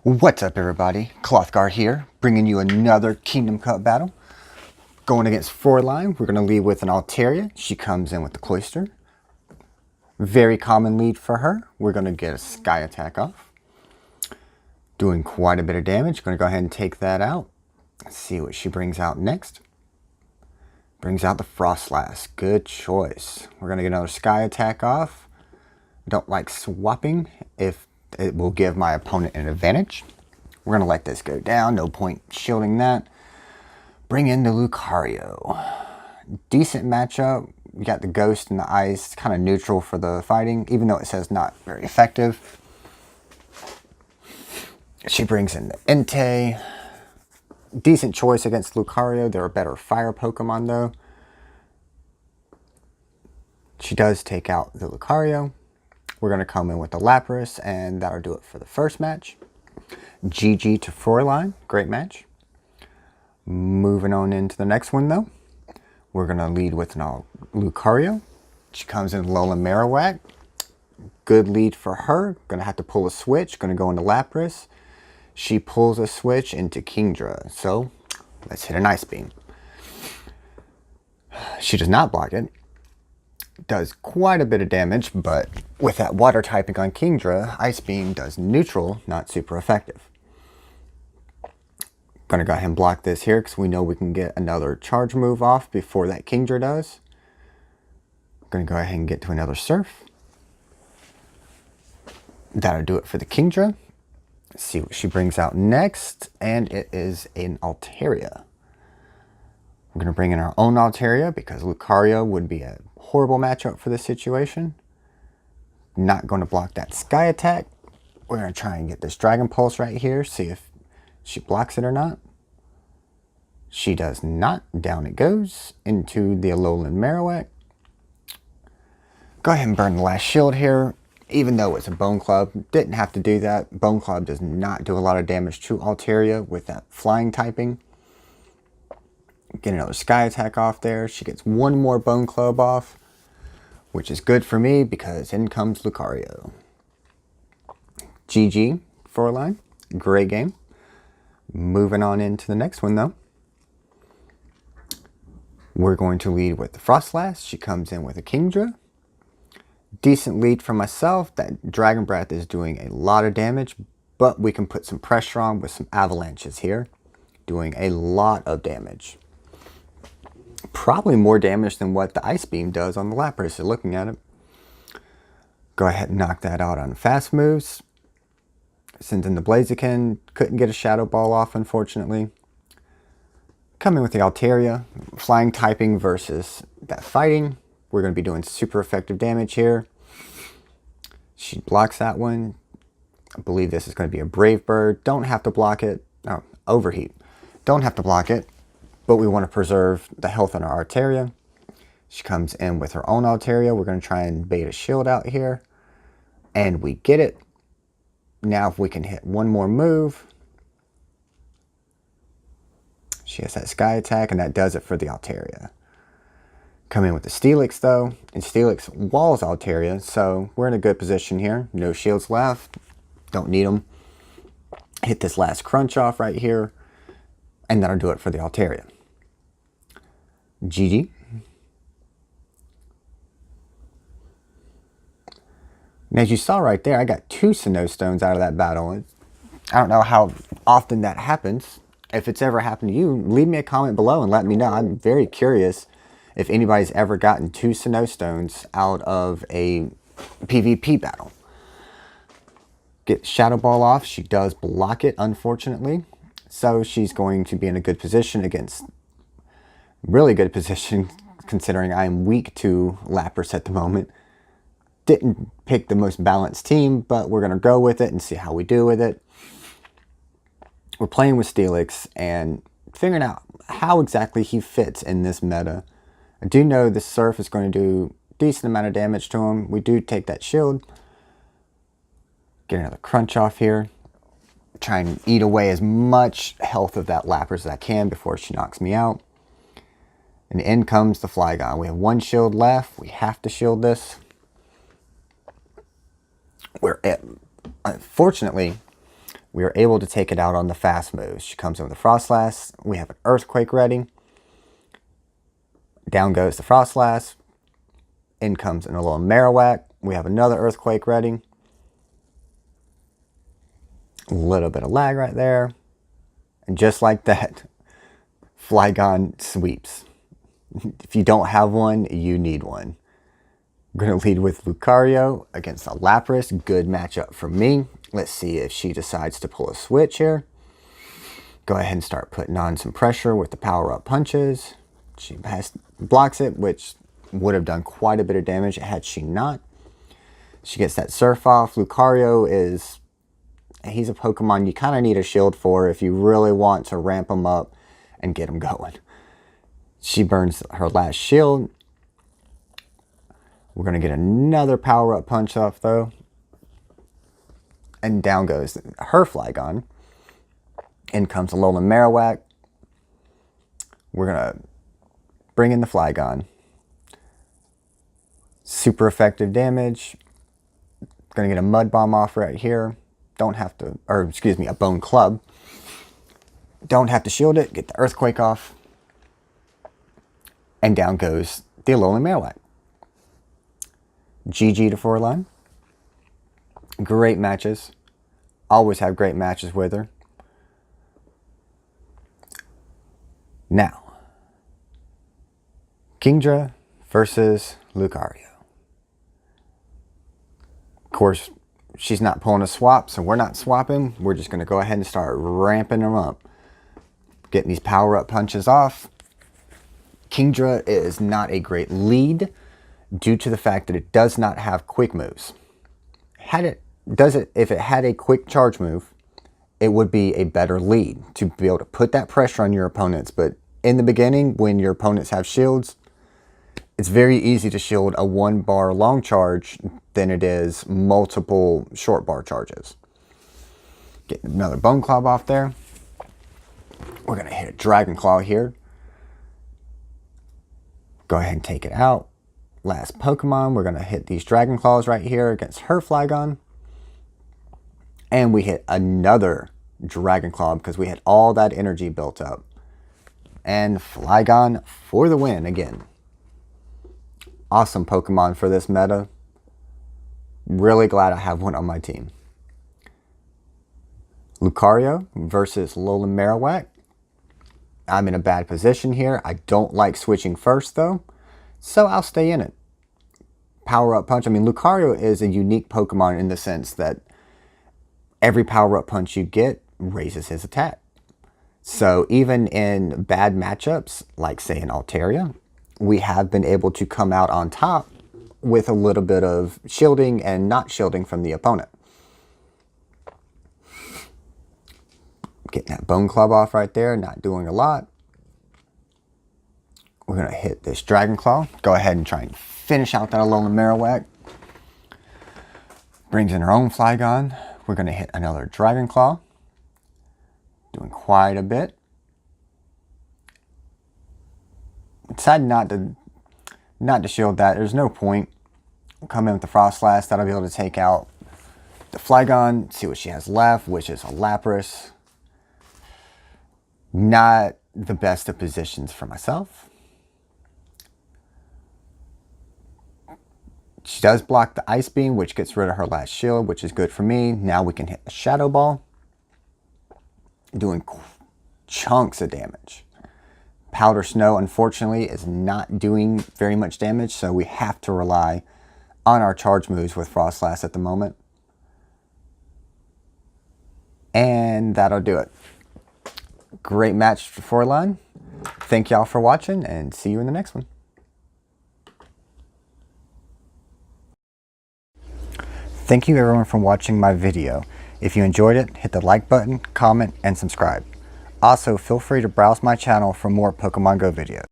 What's up, everybody? Clothguard here, bringing you another Kingdom Cup battle. Going against Fräulein, we're going to lead with an Altaria. She comes in with the Cloister. Very common lead for her. We're going to get a Sky Attack off. Doing quite a bit of damage. Going to go ahead and take that out. Let's see what she brings out next. Brings out the Frostlass. Good choice. We're going to get another Sky Attack off. Don't like swapping if it will give my opponent an advantage. We're going to let this go down. No point shielding that. Bring in the Lucario. Decent matchup. You got the Ghost and the Ice. Kind of neutral for the fighting, even though it says not very effective. She brings in the Entei. Decent choice against Lucario. They're a better fire Pokemon, though. She does take out the Lucario. We're going to come in with the Lapras, and that'll do it for the first match. GG to Fräulein. Great match. Moving on into the next one, though. We're going to lead with an Lucario. She comes in Alolan Marowak. Good lead for her. Going to have to pull a switch. Going to go into Lapras. She pulls a switch into Kingdra. So, let's hit an Ice Beam. She does not block it. Does quite a bit of damage, but with that water typing on Kingdra, Ice Beam does neutral, not super effective. Gonna go ahead and block this here because we know we can get another charge move off before that Kingdra does. Gonna go ahead and get to another Surf. That'll do it for the Kingdra. Let's see what she brings out next, and it is an Altaria. We're going to bring in our own Altaria because Lucario would be a horrible matchup for this situation. Not going to block that Sky Attack. We're going to try and get this Dragon Pulse right here. See if she blocks it or not. She does not. Down it goes into the Alolan Marowak. Go ahead and burn the last shield here. Even though it's a Bone Club, didn't have to do that. Bone Club does not do a lot of damage to Altaria with that flying typing. Get another Sky Attack off there. She gets one more Bone Club off, which is good for me because in comes Lucario. GG, Fräulein. Great game. Moving on into the next one, though. We're going to lead with the Frostlass. She comes in with a Kingdra. Decent lead for myself. That Dragon Breath is doing a lot of damage, but we can put some pressure on with some avalanches here. Doing a lot of damage. Probably more damage than what the Ice Beam does on the Lapras, so looking at it. Go ahead and knock that out on fast moves. Sends in the Blaziken. Couldn't get a Shadow Ball off, unfortunately. Coming with the Altaria. Flying typing versus that fighting. We're going to be doing super effective damage here. She blocks that one. I believe this is going to be a Brave Bird. Don't have to block it. Oh, Overheat. Don't have to block it. But we want to preserve the health on our Altaria. She comes in with her own Altaria. We're going to try and bait a shield out here. And we get it. Now if we can hit one more move. She has that Sky Attack, and that does it for the Altaria. Come in with the Steelix, though. And Steelix walls Altaria, so we're in a good position here. No shields left. Don't need them. Hit this last crunch off right here. And that'll do it for the Altaria. GG. And as you saw right there, I got 2 Sinnoh Stones out of that battle. I don't know how often that happens. If it's ever happened to you, leave me a comment below and let me know. I'm very curious if anybody's ever gotten 2 Sinnoh Stones out of a PvP battle. Get Shadow Ball off. She does block it, unfortunately. So she's going to be in a good position against, really good position considering I am weak to Lapras at the moment. Didn't pick the most balanced team, but we're going to go with it and see how we do with it. We're playing with Steelix and figuring out how exactly he fits in this meta. I do know the Surf is going to do a decent amount of damage to him. We do take that shield. Get another crunch off here. Try and eat away as much health of that Lapras as I can before she knocks me out. And in comes the Flygon. We have 1 shield left. We have to shield this. Unfortunately, we are able to take it out on the fast moves. She comes in with a Frostlass. We have an Earthquake ready. Down goes the Frostlass. In comes an little Marowak. We have another Earthquake ready. A little bit of lag right there. And just like that, Flygon sweeps. If you don't have one, you need one. I'm going to lead with Lucario against a Lapras. Good matchup for me. Let's see if she decides to pull a switch here. Go ahead and start putting on some pressure with the power-up punches. She blocks it, which would have done quite a bit of damage had she not. She gets that Surf off. Lucario he's a Pokemon you kind of need a shield for if you really want to ramp him up and get him going. She burns her last shield. We're going to get another power-up punch off, though. And down goes her Flygon. In comes a Alolan Marowak. We're going to bring in the Flygon. Super effective damage. Going to get a Mud Bomb off right here. Don't have to, or excuse me, a Bone Club. Don't have to shield it. Get the Earthquake off. And down goes the Alolan Marowak. GG to Forline. Great matches. Always have great matches with her. Now, Kingdra versus Lucario. Of course, she's not pulling a swap, so we're not swapping. We're just going to go ahead and start ramping them up. Getting these power-up punches off. Kingdra is not a great lead due to the fact that it does not have quick moves. If it had a quick charge move, it would be a better lead to be able to put that pressure on your opponents. But in the beginning, when your opponents have shields, it's very easy to shield a 1-bar long charge than it is multiple short bar charges. Get another Bone Club off there. We're going to hit a Dragon Claw here. Go ahead and take it out. Last Pokemon, we're going to hit these Dragon Claws right here against her Flygon. And we hit another Dragon Claw because we had all that energy built up. And Flygon for the win again. Awesome Pokemon for this meta. Really glad I have one on my team. Lucario versus Alolan Marowak. I'm in a bad position here. I don't like switching first though, so I'll stay in it. Power-up punch. I mean, Lucario is a unique Pokemon in the sense that every power-up punch you get raises his attack. So even in bad matchups, like say in Altaria, we have been able to come out on top with a little bit of shielding and not shielding from the opponent. Getting that Bone Club off right there, not doing a lot. We're going to hit this Dragon Claw. Go ahead and try and finish out that Alolan Marowak. Brings in her own Flygon. We're going to hit another Dragon Claw. Doing quite a bit. Decided not to shield that. There's no point. We'll come in with the Frostlass. That'll be able to take out the Flygon. See what she has left, which is a Lapras. Not the best of positions for myself. She does block the Ice Beam, which gets rid of her last shield, which is good for me. Now we can hit the Shadow Ball. Doing chunks of damage. Powder Snow, unfortunately, is not doing very much damage, so we have to rely on our charge moves with Frostlass at the moment. And that'll do it. Great match for Forline. Thank y'all for watching, and see you in the next one. Thank you everyone for watching my video. If you enjoyed it, hit the like button, comment, and subscribe. Also, feel free to browse my channel for more Pokemon Go videos.